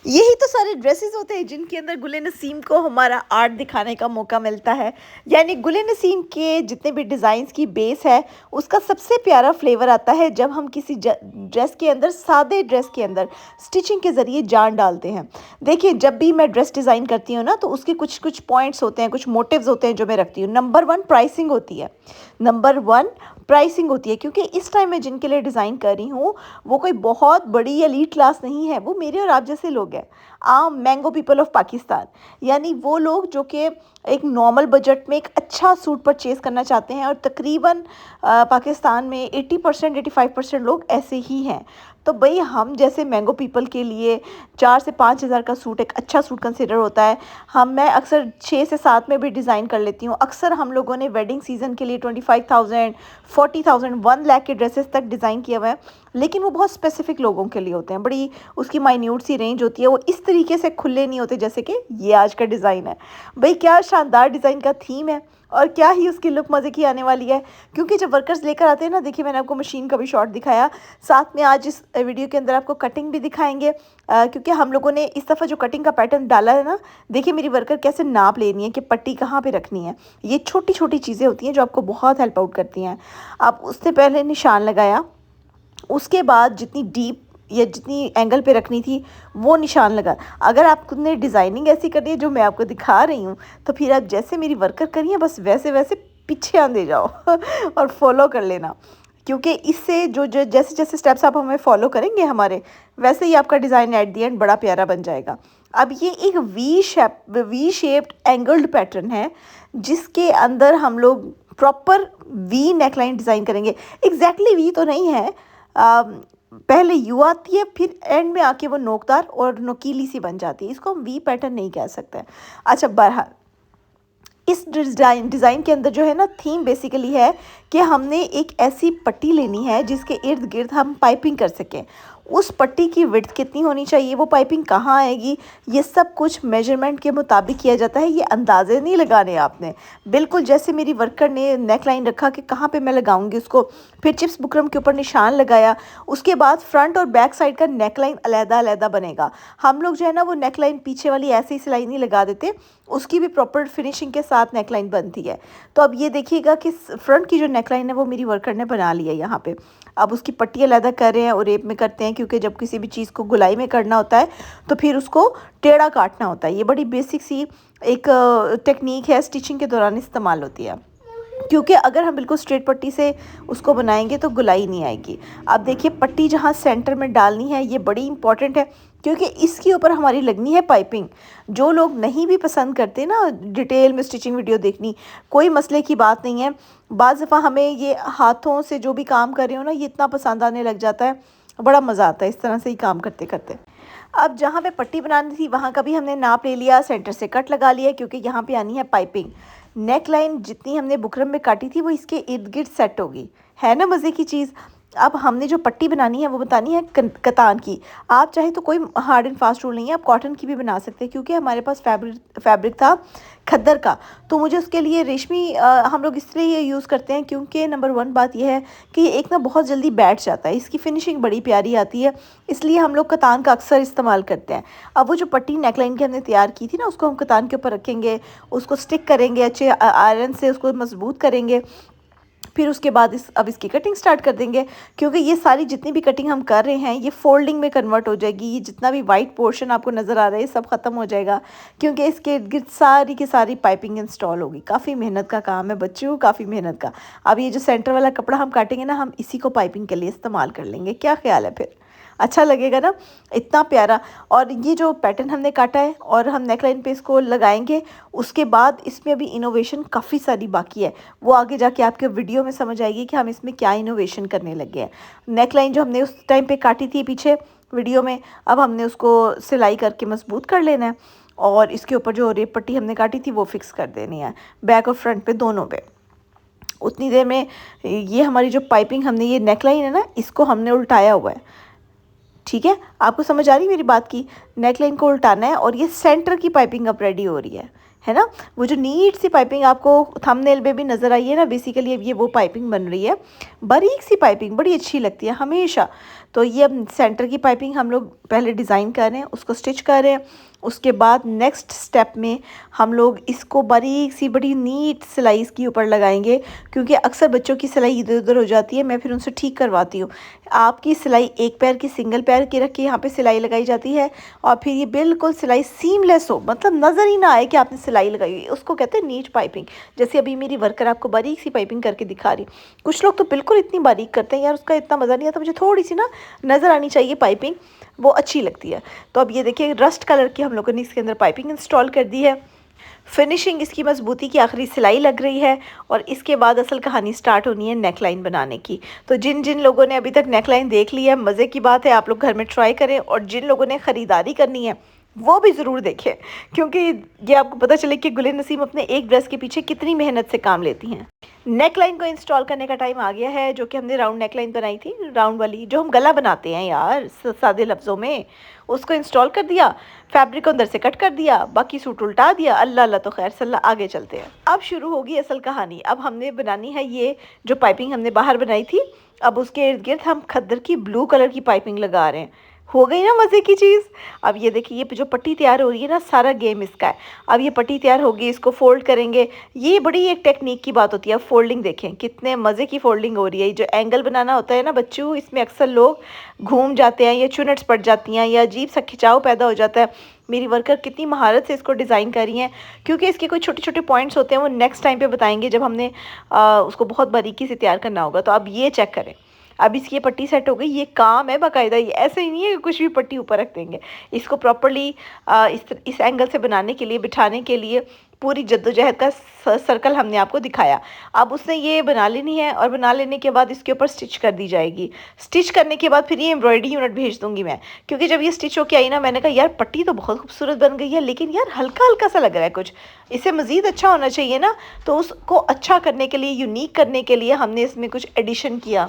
यही तो सारे ड्रेसेस होते हैं जिनके अंदर गुल नसीम को हमारा आर्ट दिखाने का मौका मिलता है। यानी गुल नसीम के जितने भी डिज़ाइंस की बेस है, उसका सबसे प्यारा फ्लेवर आता है जब हम किसी ड्रेस के अंदर, सादे ड्रेस के अंदर स्टिचिंग के ज़रिए जान डालते हैं। देखिए, जब भी मैं ड्रेस डिज़ाइन करती हूँ ना, तो उसके कुछ कुछ पॉइंट्स होते हैं, कुछ मोटिव्स होते हैं जो मैं रखती हूँ। नंबर वन प्राइसिंग होती है। नंबर वन प्राइसिंग होती है, क्योंकि इस टाइम मैं जिनके लिए डिज़ाइन कर रही हूँ, वो कोई बहुत बड़ी एलीट क्लास नहीं है, वो मेरे और आप जैसे लोग हैं, आम मैंगो पीपल ऑफ पाकिस्तान। यानी वो लोग जो कि एक नॉर्मल बजट में एक अच्छा सूट परचेज़ करना चाहते हैं, और तकरीबन पाकिस्तान में 80% 85% लोग ऐसे ही हैं। तो भई हम जैसे मैंगो पीपल के लिए 4 से 5 हज़ार का सूट एक अच्छा सूट कंसिडर होता है। मैं अक्सर 6 से 7 में भी डिज़ाइन कर लेती हूँ। अक्सर हम लोगों ने वेडिंग सीज़न के लिए 25,000, 40,000, 1 लाख के ड्रेसेस तक डिज़ाइन किया हुआ है। लेकिन वो बहुत स्पेसिफ़िक लोगों के लिए होते हैं, बड़ी उसकी माइन्यूट सी रेंज होती है, वो इस तरीके से खुले नहीं होते जैसे कि ये आज का डिज़ाइन है। भई क्या शानदार डिज़ाइन का थीम है, और क्या ही उसकी लुक मज़े की आने वाली है। क्योंकि जब वर्कर्स लेकर आते हैं ना, देखिए मैंने आपको मशीन का भी शॉट दिखाया, साथ में आज इस वीडियो के अंदर आपको कटिंग भी दिखाएँगे। क्योंकि हम लोगों ने इस दफ़ा जो कटिंग का पैटर्न डाला है ना, देखिए मेरी वर्कर कैसे नाप ले रही है कि पट्टी कहाँ पे रखनी है। ये छोटी-छोटी चीज़ें होती हैं जो आपको बहुत हेल्प आउट करती हैं। अब उससे पहले निशान लगाया, उसके बाद जितनी डीप या जितनी एंगल पे रखनी थी, वो निशान लगा। अगर आपने डिज़ाइनिंग ऐसी करनी है जो मैं आपको दिखा रही हूँ, तो फिर आप जैसे मेरी वर्कर करिए, बस वैसे-वैसे पीछे आंदे जाओ और फ़ॉलो कर लेना। क्योंकि इससे जो जैसे-जैसे स्टेप्स आप हमें फ़ॉलो करेंगे हमारे, वैसे ही आपका डिज़ाइन एट द एंड बड़ा प्यारा बन जाएगा। अब ये एक वी शेप्ड एंगल्ड पैटर्न है, जिसके अंदर हम लोग प्रॉपर वी नेकलाइन डिज़ाइन करेंगे। एग्ज़ैक्टली वी तो नहीं है, पहले यू आती है, फिर एंड में आके वो नोकदार और नोकीली सी बन जाती है। इसको हम वी पैटर्न नहीं कह सकते। अच्छा, बहरहाल इस डिज़ाइन के अंदर जो है ना, थीम बेसिकली है कि हमने एक ऐसी पट्टी लेनी है जिसके इर्द गिर्द हम पाइपिंग कर सकें। उस पट्टी की विड्थ कितनी होनी चाहिए, वो पाइपिंग कहाँ आएगी, ये सब कुछ मेजरमेंट के मुताबिक किया जाता है। ये अंदाज़े नहीं लगाने आपने, बिल्कुल जैसे मेरी वर्कर ने नेक लाइन रखा कि कहाँ पे मैं लगाऊंगी उसको, फिर चिप्स बुकरम के ऊपर निशान लगाया, उसके बाद फ्रंट और बैक साइड का नेक लाइन अलग-अलग बनेगा। हम लोग जो है ना, वो नेक लाइन पीछे वाली ऐसे ही सिलाई नहीं लगा देते, उसकी भी प्रॉपर फिनिशिंग के साथ नेकलाइन बनती है। तो अब ये देखिएगा कि फ्रंट की जो नेकलाइन है वो मेरी वर्कर ने बना ली है यहाँ पे। अब उसकी पट्टी अलग कर रहे हैं और रेप में करते हैं, क्योंकि जब किसी भी चीज़ को गुलाई में करना होता है तो फिर उसको टेढ़ा काटना होता है। ये बड़ी बेसिक सी एक टेक्निक है, स्टिचिंग के दौरान इस्तेमाल होती है। क्योंकि अगर हम बिल्कुल स्ट्रेट पट्टी से उसको बनाएंगे तो गुलाई नहीं आएगी। अब देखिए, पट्टी जहाँ सेंटर में डालनी है ये बड़ी इंपॉर्टेंट है, क्योंकि इसके ऊपर हमारी लगनी है पाइपिंग। जो लोग नहीं भी पसंद करते ना डिटेल में स्टिचिंग वीडियो देखनी, कोई मसले की बात नहीं है। बाज़ दफ़ा हमें ये हाथों से जो भी काम कर रहे हो ना, ये इतना पसंद आने लग जाता है, बड़ा मज़ा आता है इस तरह से ही काम करते करते। अब जहाँ पे पट्टी बनानी थी वहाँ का भी हमने नाप ले लिया, सेंटर से कट लगा लिया, क्योंकि यहाँ पे आनी है पाइपिंग। नेक लाइन जितनी हमने बुकरम में काटी थी वो इसके इर्द गिर्द सेट होगी। है ना मज़े की चीज़। अब हमने जो पट्टी बनानी है वो बतानी है कतान की। आप चाहे तो कोई हार्ड एंड फास्ट रूल नहीं है, आप कॉटन की भी बना सकते हैं, क्योंकि हमारे पास फैब्रिक था खद्दर का। तो मुझे उसके लिए रेशमी हम लोग इसलिए ये यूज़ करते हैं, क्योंकि नंबर वन बात यह है कि ये एक ना बहुत जल्दी बैठ जाता है, इसकी फिनिशिंग बड़ी प्यारी आती है, इसलिए हम लोग कतान का अक्सर इस्तेमाल करते हैं। अब वो जो पट्टी नेकलाइन की हमने तैयार की थी ना, उसको हम कतान के ऊपर रखेंगे, उसको स्टिक करेंगे, अच्छे आयरन से उसको मजबूत करेंगे। फिर उसके बाद अब इसकी कटिंग स्टार्ट कर देंगे, क्योंकि ये सारी जितनी भी कटिंग हम कर रहे हैं ये फोल्डिंग में कन्वर्ट हो जाएगी। ये जितना भी वाइट पोर्शन आपको नज़र आ रहा है सब ख़त्म हो जाएगा, क्योंकि इसके इर्द गिर्द सारी की सारी पाइपिंग इंस्टॉल होगी। काफ़ी मेहनत का काम है बच्चों, काफ़ी मेहनत का। अब ये जो सेंटर वाला कपड़ा हम काटेंगे ना, हम इसी को पाइपिंग के लिए इस्तेमाल कर लेंगे। क्या ख्याल है? फिर अच्छा लगेगा ना, इतना प्यारा। और ये जो पैटर्न हमने काटा है और हम नेकलाइन पे इसको लगाएंगे, उसके बाद इसमें अभी इनोवेशन काफ़ी सारी बाकी है, वो आगे जाके आपके वीडियो में समझ आएगी कि हम इसमें क्या इनोवेशन करने लगे हैं। नेकलाइन जो हमने उस टाइम पे काटी थी पीछे वीडियो में, अब हमने उसको सिलाई करके मजबूत कर लेना है, और इसके ऊपर जो रेप पट्टी हमने काटी थी वो फिक्स कर देनी है, बैक और फ्रंट पे दोनों पे। उतनी देर में ये हमारी जो पाइपिंग हमने, ये नेकलाइन है ना, इसको हमने उल्टाया हुआ है। ठीक है, आपको समझ आ रही है मेरी बात की? नेकलाइन को उल्टाना है और ये सेंटर की पाइपिंग अब रेडी हो रही है ना। वो जो नीट सी पाइपिंग आपको थंबनेल में भी नज़र आई है ना, बेसिकली अब ये वो पाइपिंग बन रही है, बारीक सी पाइपिंग, बड़ी अच्छी लगती है हमेशा। तो ये अब सेंटर की पाइपिंग हम लोग पहले डिज़ाइन कर रहे हैं, उसको स्टिच कर रहे हैं। उसके बाद नेक्स्ट स्टेप में हम लोग इसको बारीक सी बड़ी नीट सिलाई इसके ऊपर लगाएंगे, क्योंकि अक्सर बच्चों की सिलाई इधर उधर हो जाती है, मैं फिर उनसे ठीक करवाती हूँ। आपकी सिलाई एक पैर की सिंगल पैर की रख के यहाँ पे सिलाई लगाई जाती है, और फिर ये बिल्कुल सिलाई सीमलेस हो, मतलब नज़र ही ना आए कि आपने सिलाई लगाई हुई, उसको कहते हैं नीट पाइपिंग। जैसे अभी मेरी वर्कर आपको बारीक सी पाइपिंग करके दिखा रही। कुछ लोग तो बिल्कुल इतनी बारीक करते हैं यार, उसका इतना मज़ा नहीं आता। मुझे थोड़ी सी ना नज़र आनी चाहिए पाइपिंग, वो अच्छी लगती है। तो अब ये देखिए रस्ट कलर की हम लोगों ने इसके अंदर पाइपिंग इंस्टॉल कर दी है। फिनिशिंग इसकी मजबूती की आखिरी सिलाई लग रही है, और इसके बाद असल कहानी स्टार्ट होनी है नेकलाइन बनाने की। तो जिन जिन लोगों ने अभी तक नेकलाइन देख ली है, मज़े की बात है, आप लोग घर में ट्राई करें, और जिन लोगों ने ख़रीदारी करनी है वो भी ज़रूर देखें, क्योंकि ये आपको पता चले कि गुल नसीम अपने एक ड्रेस के पीछे कितनी मेहनत से काम लेती हैं। नेकलाइन को इंस्टॉल करने का टाइम आ गया है, जो कि हमने राउंड नेकलाइन बनाई थी, राउंड वाली जो हम गला बनाते हैं यार सादे लफ्ज़ों में, उसको इंस्टॉल कर दिया, फैब्रिक को अंदर से कट कर दिया, बाकी सूट उल्टा दिया। अल्लाह अल्लाह, तो खैर सल्ला, आगे चलते हैं। अब शुरू होगी असल कहानी। अब हमने बनानी है ये जो पाइपिंग हमने बाहर बनाई थी, अब उसके इर्द गिर्द हम खद्दर की ब्लू कलर की पाइपिंग लगा रहे हैं। हो गई ना मज़े की चीज़। अब ये देखिए ये जो पट्टी तैयार हो रही है ना, सारा गेम इसका है। अब ये पट्टी तैयार होगी, इसको फोल्ड करेंगे। ये बड़ी एक टेक्निक की बात होती है। अब फोल्डिंग देखें कितने मज़े की फोल्डिंग हो रही है। जो एंगल बनाना होता है ना बच्चों, इसमें अक्सर लोग घूम जाते हैं, या चुनट्स पड़ जाती हैं, या अजीब सा खिंचाव पैदा हो जाता है। मेरी वर्कर कितनी महारत से इसको डिज़ाइन कर रही हैं, क्योंकि इसके कोई छोटे छोटे पॉइंट्स होते हैं, वो नेक्स्ट टाइम पे बताएंगे जब हमने उसको बहुत बारीकी से तैयार करना होगा। तो अब ये चेक करें, अब इसकी ये पट्टी सेट हो गई। ये काम है बाकायदा, ये ऐसे ही नहीं है कि कुछ भी पट्टी ऊपर रख देंगे। इसको प्रॉपर्ली इस एंगल से बनाने के लिए, बिठाने के लिए पूरी जद्दोजहद का सर्कल हमने आपको दिखाया। अब उसने ये बना लेनी है, और बना लेने के बाद इसके ऊपर स्टिच कर दी जाएगी। स्टिच करने के बाद फिर ये एम्ब्रॉयडरी यूनिट भेज दूंगी मैं, क्योंकि जब ये स्टिच होके आई ना, मैंने कहा यार पट्टी तो बहुत खूबसूरत बन गई है, लेकिन यार हल्का हल्का सा लग रहा है कुछ, इससे मज़ीद अच्छा होना चाहिए ना। तो उसको अच्छा करने के लिए, यूनिक करने के लिए हमने इसमें कुछ एडिशन किया,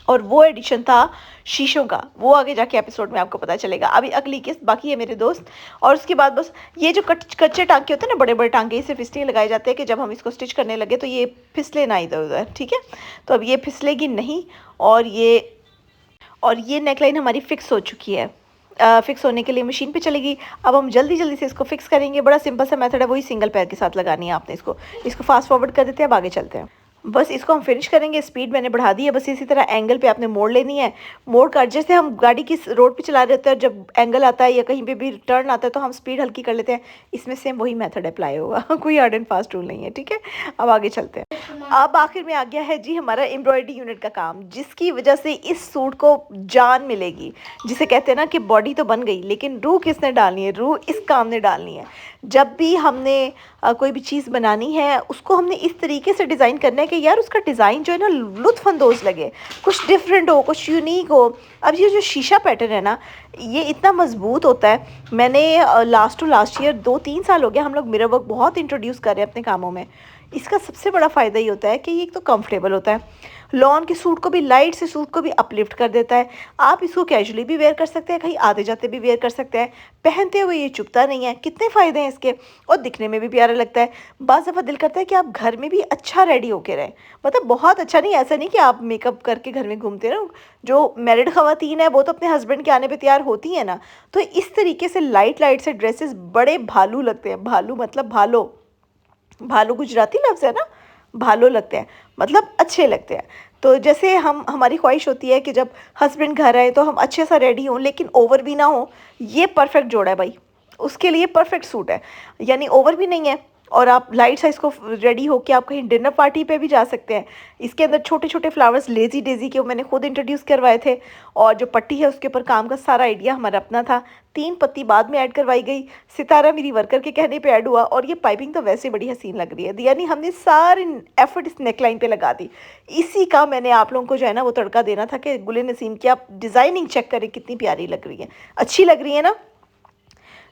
और वो एडिशन था शीशों का। वो आगे जाके एपिसोड में आपको पता चलेगा। अभी अगली किस्त बाकी है मेरे दोस्त। और उसके बाद बस ये जो कच्चे टांके होते हैं ना, बड़े बड़े टांके, इसे फिसले लगाए जाते हैं कि जब हम इसको स्टिच करने लगे तो ये फिसले ना इधर उधर, ठीक है। तो अब ये फिसलेगी नहीं, और ये नेकलाइन हमारी फ़िक्स हो चुकी है। फ़िक्स होने के लिए मशीन पे चलेगी। अब हम जल्दी जल्दी से इसको फ़िक्स करेंगे। बड़ा सिंपल सा मेथड है, वही सिंगल पैर के साथ लगानी है आपने। इसको फास्ट फॉरवर्ड कर देते हैं। अब आगे चलते हैं। बस इसको हम फिनिश करेंगे। स्पीड मैंने बढ़ा दी है। बस इसी तरह एंगल पे आपने मोड़ लेनी है। मोड़ कर, जैसे हम गाड़ी की रोड पे चला रहे होते हैं, जब एंगल आता है या कहीं पे भी टर्न आता है तो हम स्पीड हल्की कर लेते हैं। इसमें सेम वही मेथड अप्लाई होगा। कोई हार्ड एंड फास्ट रूल नहीं है, ठीक है। अब आगे चलते हैं। अब आखिर में आ गया है जी हमारा एम्ब्रॉयडरी यूनिट का काम, जिसकी वजह से इस सूट को जान मिलेगी। जिसे कहते हैं ना कि बॉडी तो बन गई, लेकिन रूह किसने डालनी है? रूह इस काम ने डालनी है। जब भी हमने कोई भी चीज़ बनानी है, उसको हमने इस तरीके से डिज़ाइन करना है कि यार उसका डिज़ाइन जो है ना लुत्फ़अंदोज़ लगे, कुछ डिफरेंट हो, कुछ यूनिक हो। अब ये जो शीशा पैटर्न है ना, ये इतना मज़बूत होता है। मैंने लास्ट टू लास्ट ईयर 2-3 साल हो गया, हम लोग मिरर वर्क बहुत इंट्रोड्यूस कर रहे हैं अपने कामों में। इसका सबसे बड़ा फ़ायदा ये होता है कि ये एक तो कंफर्टेबल होता है, लॉन के सूट को भी, लाइट से सूट को भी अपलिफ्ट कर देता है। आप इसको कैजुअली भी वेयर कर सकते हैं, कहीं आते जाते भी वेयर कर सकते हैं। पहनते हुए ये चुभता नहीं है। कितने फ़ायदे हैं इसके, और दिखने में भी प्यारा लगता है। बाज़ दफ़ा दिल करता है कि आप घर में भी अच्छा रेडी होके रहें, मतलब बहुत अच्छा नहीं, ऐसा नहीं कि आप मेकअप करके घर में घूमते रहो। जो मैरिड ख़वातीन है वो तो अपने हस्बैंड के आने पर तैयार होती हैं ना, तो इस तरीके से लाइट लाइट से ड्रेसेस बड़े भालू लगते हैं। भालू मतलब भालो, भालू गुजराती लफ्ज़ है ना, भालो लगते हैं, मतलब अच्छे लगते हैं। तो जैसे हमारी ख्वाहिश होती है कि जब हस्बैंड घर आए तो हम अच्छे सा रेडी हों, लेकिन ओवर भी ना हो। ये परफेक्ट जोड़ा है भाई, उसके लिए परफेक्ट सूट है। यानी ओवर भी नहीं है, और आप लाइट साइज़ को रेडी होके आप कहीं डिनर पार्टी पे भी जा सकते हैं। इसके अंदर छोटे छोटे फ्लावर्स लेज़ी डेज़ी के मैंने खुद इंट्रोड्यूस करवाए थे, और जो पट्टी है उसके ऊपर काम का सारा आइडिया हमारा अपना था। 3 पत्ती बाद में ऐड करवाई गई, सितारा मेरी वर्कर के कहने पे ऐड हुआ, और ये पाइपिंग तो वैसे बड़ी हसीन लग रही है। यानी हमने सारे एफर्ट इस नेकलाइन पे लगा दी। इसी का मैंने आप लोगों को जो है ना वो तड़का देना था कि गुल नसीम की आप डिज़ाइनिंग चेक करें कितनी प्यारी लग रही है, अच्छी लग रही है ना।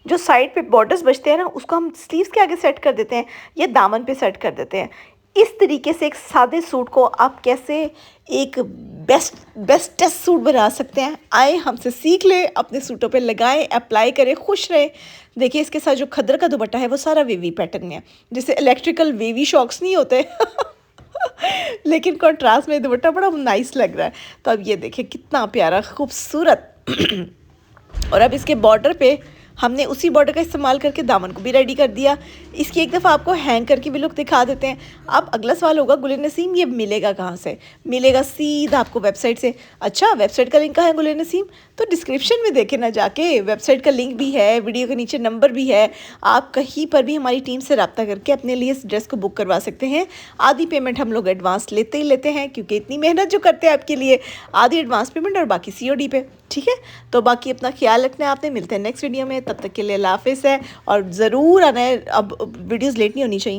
जो साइड पे बॉर्डर्स बचते हैं ना, उसको हम स्लीव्स के आगे सेट कर देते हैं, या दामन पे सेट कर देते हैं। इस तरीके से एक सादे सूट को आप कैसे एक बेस्टेस्ट सूट बना सकते हैं, आए हमसे सीख लें, अपने सूटों पे लगाएं, अप्लाई करें, खुश रहें। देखिए इसके साथ जो खद्दर का दुपट्टा है वो सारा वेवी पैटर्न में है, जैसे इलेक्ट्रिकल वेवी शॉक्स नहीं होते लेकिन कंट्रास्ट में दुपट्टा बड़ा नाइस लग रहा है। तो अब ये देखिए कितना प्यारा खूबसूरत। और अब इसके बॉर्डर पे हमने उसी बॉर्डर का इस्तेमाल करके दामन को भी रेडी कर दिया। इसकी एक दफ़ा आपको हैंग करके भी लुक दिखा देते हैं। अब अगला सवाल होगा गुलिन नसीम ये मिलेगा कहाँ से? मिलेगा सीधा आपको वेबसाइट से। अच्छा, वेबसाइट का लिंक कहाँ है गुलिन नसीम? तो डिस्क्रिप्शन में देखे ना जाके, वेबसाइट का लिंक भी है, वीडियो के नीचे नंबर भी है। आप कहीं पर भी हमारी टीम से रब्ता करके अपने लिए इस ड्रेस को बुक करवा सकते हैं। आधी पेमेंट हम लोग एडवांस लेते ही लेते हैं, क्योंकि इतनी मेहनत जो करते हैं आपके लिए, आधी एडवांस पेमेंट और बाकी COD पे। ठीक है, तो बाकी अपना ख्याल रखना है आपने। मिलते हैं नेक्स्ट वीडियो में, तब तक के लिए अल्लाह हाफिज़ है। और ज़रूर आना है, अब वीडियोज़ लेट नहीं होनी चाहिए।